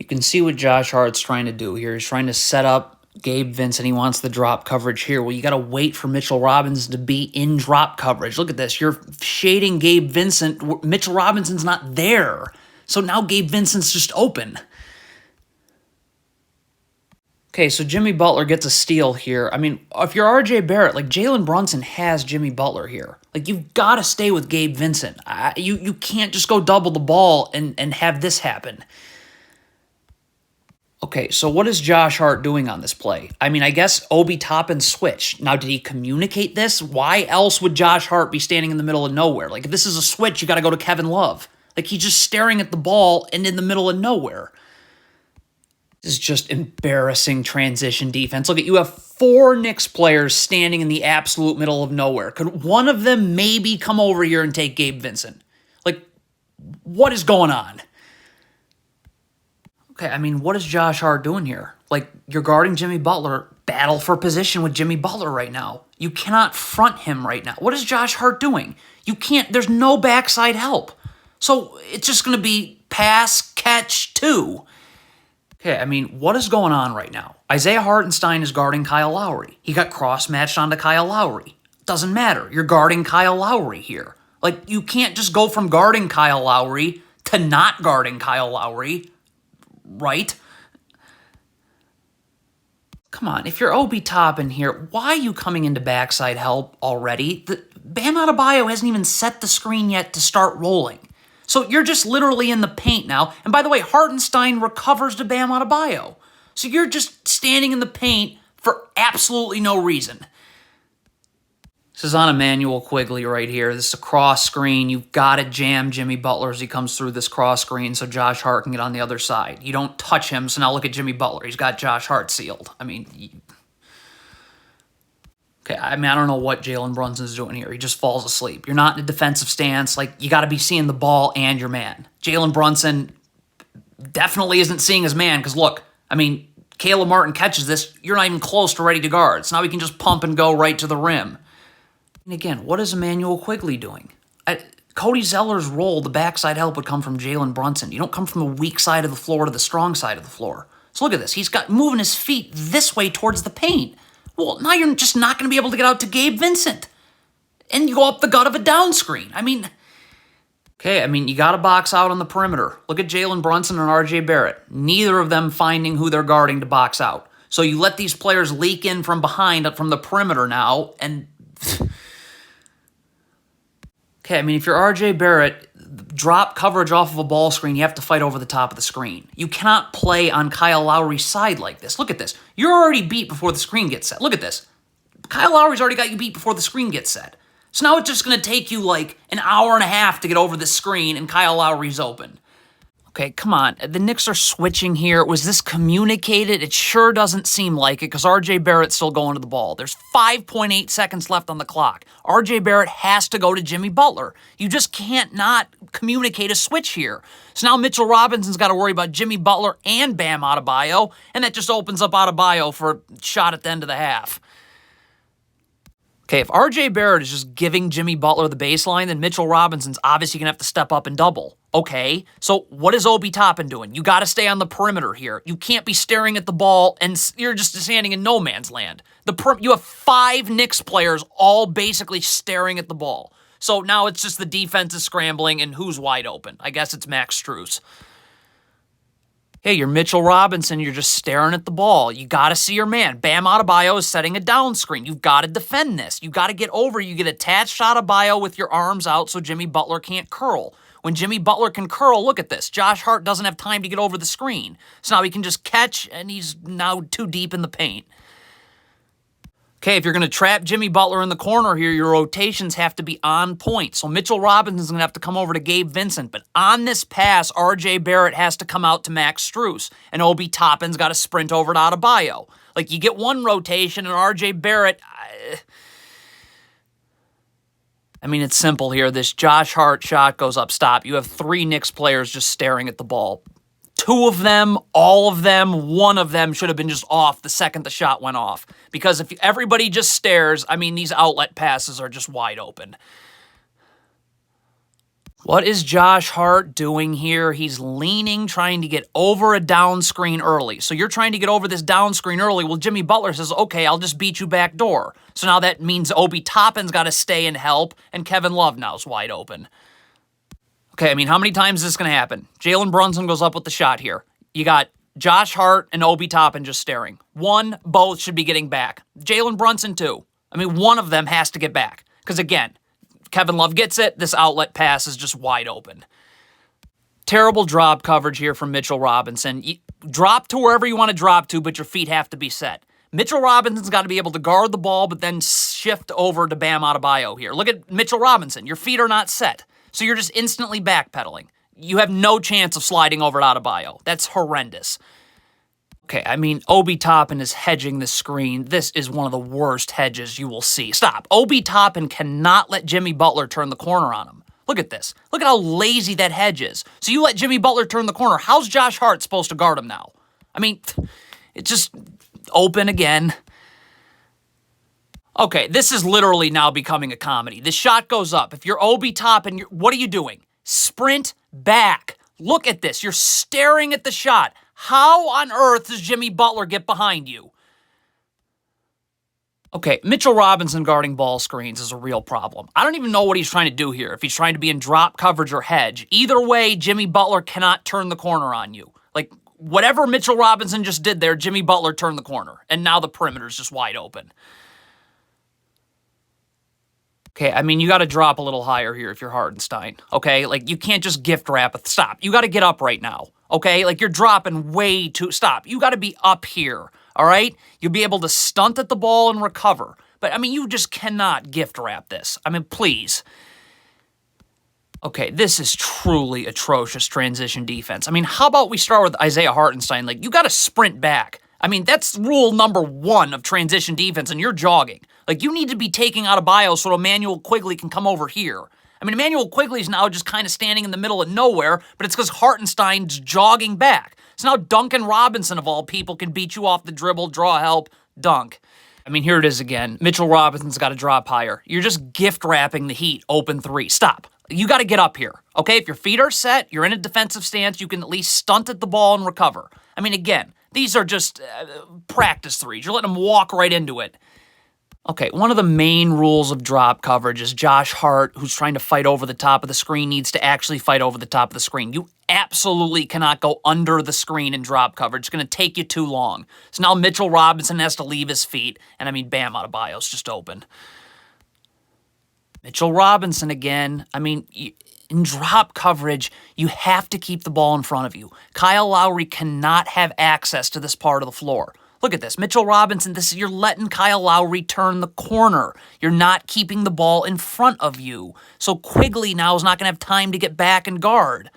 You can see what Josh Hart's trying to do here. He's trying to set up Gabe Vincent. He wants the drop coverage here. Well, you got to wait for Mitchell Robinson to be in drop coverage. Look at this. You're shading Gabe Vincent. Mitchell Robinson's not there. So now Gabe Vincent's just open. Okay, so Jimmy Butler gets a steal here. I mean, if you're R.J. Barrett, like Jalen Brunson has Jimmy Butler here. Like, you've got to stay with Gabe Vincent. You can't just go double the ball and have this happen. Okay, so what is Josh Hart doing on this play? I mean, I guess Obi Toppin switched. Now, did he communicate this? Why else would Josh Hart be standing in the middle of nowhere? Like, if this is a switch, you got to go to Kevin Love. Like, he's just staring at the ball and in the middle of nowhere. This is just embarrassing transition defense. Look, you have 4 Knicks players standing in the absolute middle of nowhere. Could one of them maybe come over here and take Gabe Vincent? Like, what is going on? Okay, I mean, what is Josh Hart doing here? Like, you're guarding Jimmy Butler. Battle for position with Jimmy Butler right now. You cannot front him right now. What is Josh Hart doing? You can't. There's no backside help. So it's just going to be pass, catch, 2. Okay, I mean, what is going on right now? Isaiah Hartenstein is guarding Kyle Lowry. He got cross-matched onto Kyle Lowry. Doesn't matter. You're guarding Kyle Lowry here. Like, you can't just go from guarding Kyle Lowry to not guarding Kyle Lowry, right? Come on, if you're Obi Toppin here, why are you coming into backside help already? Bam Adebayo hasn't even set the screen yet to start rolling. So you're just literally in the paint now. And by the way, Hartenstein recovers to Bam Adebayo. So you're just standing in the paint for absolutely no reason. This is on Emmanuel Quigley right here. This is a cross screen. You've got to jam Jimmy Butler as he comes through this cross screen so Josh Hart can get on the other side. You don't touch him, so now look at Jimmy Butler. He's got Josh Hart sealed. I mean, okay, I don't know what Jalen Brunson's doing here. He just falls asleep. You're not in a defensive stance. Like, you got to be seeing the ball and your man. Jalen Brunson definitely isn't seeing his man because, look, I mean, Caleb Martin catches this. You're not even close to ready to guard. So now he can just pump and go right to the rim. And again, what is Emmanuel Quigley doing? Cody Zeller's role, the backside help, would come from Jalen Brunson. You don't come from the weak side of the floor to the strong side of the floor. So look at this. He's got moving his feet this way towards the paint. Well, now you're just not going to be able to get out to Gabe Vincent. And you go up the gut of a down screen. I mean, okay, you got to box out on the perimeter. Look at Jalen Brunson and R.J. Barrett. Neither of them finding who they're guarding to box out. So you let these players leak in from behind, from the perimeter now, and okay, if you're R.J. Barrett, drop coverage off of a ball screen, you have to fight over the top of the screen. You cannot play on Kyle Lowry's side like this. Look at this. You're already beat before the screen gets set. Look at this. Kyle Lowry's already got you beat before the screen gets set. So now it's just going to take you like an hour and a half to get over the screen, and Kyle Lowry's open. Okay, come on. The Knicks are switching here. Was this communicated? It sure doesn't seem like it because R.J. Barrett's still going to the ball. There's 5.8 seconds left on the clock. R.J. Barrett has to go to Jimmy Butler. You just can't not communicate a switch here. So now Mitchell Robinson's got to worry about Jimmy Butler and Bam Adebayo, and that just opens up Adebayo for a shot at the end of the half. Okay, if R.J. Barrett is just giving Jimmy Butler the baseline, then Mitchell Robinson's obviously going to have to step up and double. Okay, so what is Obi Toppin doing? You got to stay on the perimeter here. You can't be staring at the ball and you're just standing in no man's land. You have 5 Knicks players all basically staring at the ball. So now it's just the defense is scrambling and who's wide open? I guess it's Max Strus. Hey, you're Mitchell Robinson. You're just staring at the ball. You got to see your man. Bam Adebayo is setting a down screen. You've got to defend this. You got to get over. You get attached to Adebayo with your arms out so Jimmy Butler can't curl. When Jimmy Butler can curl, look at this. Josh Hart doesn't have time to get over the screen. So now he can just catch, and he's now too deep in the paint. Okay, if you're going to trap Jimmy Butler in the corner here, your rotations have to be on point. So Mitchell Robinson's going to have to come over to Gabe Vincent. But on this pass, R.J. Barrett has to come out to Max Strus. And Obi Toppin's got to sprint over to Adebayo. Like, you get one rotation, and R.J. Barrett... it's simple here. This Josh Hart shot goes up, stop. You have 3 Knicks players just staring at the ball. 2 of them, all of them, 1 of them should have been just off the second the shot went off. Because if everybody just stares, these outlet passes are just wide open. What is Josh Hart doing here? He's leaning, trying to get over a down screen early. So you're trying to get over this down screen early. Well, Jimmy Butler says, okay, I'll just beat you back door. So now that means Obi Toppin's got to stay and help, and Kevin Love now's wide open. Okay, I mean, how many times is this going to happen? Jalen Brunson goes up with the shot here. You got Josh Hart and Obi Toppin just staring. One, both should be getting back. Jalen Brunson, too. I mean, one of them has to get back. Because again, Kevin Love gets it. This outlet pass is just wide open. Terrible drop coverage here from Mitchell Robinson. You drop to wherever you want to drop to, but your feet have to be set. Mitchell Robinson's got to be able to guard the ball, but then shift over to Bam Adebayo here. Look at Mitchell Robinson. Your feet are not set, so you're just instantly backpedaling. You have no chance of sliding over to Adebayo. That's horrendous. Okay, I mean, Obi Toppin is hedging the screen. This is one of the worst hedges you will see. Stop. Obi Toppin cannot let Jimmy Butler turn the corner on him. Look at this. Look at how lazy that hedge is. So you let Jimmy Butler turn the corner. How's Josh Hart supposed to guard him now? I mean, it's just open again. Okay, this is literally now becoming a comedy. This shot goes up. If you're Obi Toppin, what are you doing? Sprint back. Look at this. You're staring at the shot. How on earth does Jimmy Butler get behind you? Okay, Mitchell Robinson guarding ball screens is a real problem. I don't even know what he's trying to do here, if he's trying to be in drop coverage or hedge. Either way, Jimmy Butler cannot turn the corner on you. Like, whatever Mitchell Robinson just did there, Jimmy Butler turned the corner, and now the perimeter's just wide open. Okay, I mean, you got to drop a little higher here if you're Hartenstein, okay? Like, you can't just gift wrap it. Stop. You got to get up right now, okay? Like, you're dropping way too... Stop. You got to be up here, all right? You'll be able to stunt at the ball and recover. But, I mean, you just cannot gift wrap this. I mean, please. Okay, this is truly atrocious transition defense. I mean, how about we start with Isaiah Hartenstein? Like, you got to sprint back. I mean, that's rule number 1 of transition defense, and you're jogging. Like, you need to be taking Adebayo so Emmanuel Quigley can come over here. I mean, Emmanuel Quigley's now just kind of standing in the middle of nowhere, but it's because Hartenstein's jogging back. So now Duncan Robinson, of all people, can beat you off the dribble, draw help, dunk. I mean, here it is again. Mitchell Robinson's got to drop higher. You're just gift wrapping the Heat open 3. Stop. You got to get up here, okay? If your feet are set, you're in a defensive stance, you can at least stunt at the ball and recover. I mean, again, these are just practice threes. You're letting them walk right into it. Okay, one of the main rules of drop coverage is Josh Hart, who's trying to fight over the top of the screen, needs to actually fight over the top of the screen. You absolutely cannot go under the screen in drop coverage. It's going to take you too long. So now Mitchell Robinson has to leave his feet, and I mean, Bam Adebayo's just open. Mitchell Robinson again. I mean, in drop coverage, you have to keep the ball in front of you. Kyle Lowry cannot have access to this part of the floor. Look at this. Mitchell Robinson, you're letting Kyle Lowry turn the corner. You're not keeping the ball in front of you. So Quigley now is not going to have time to get back and guard.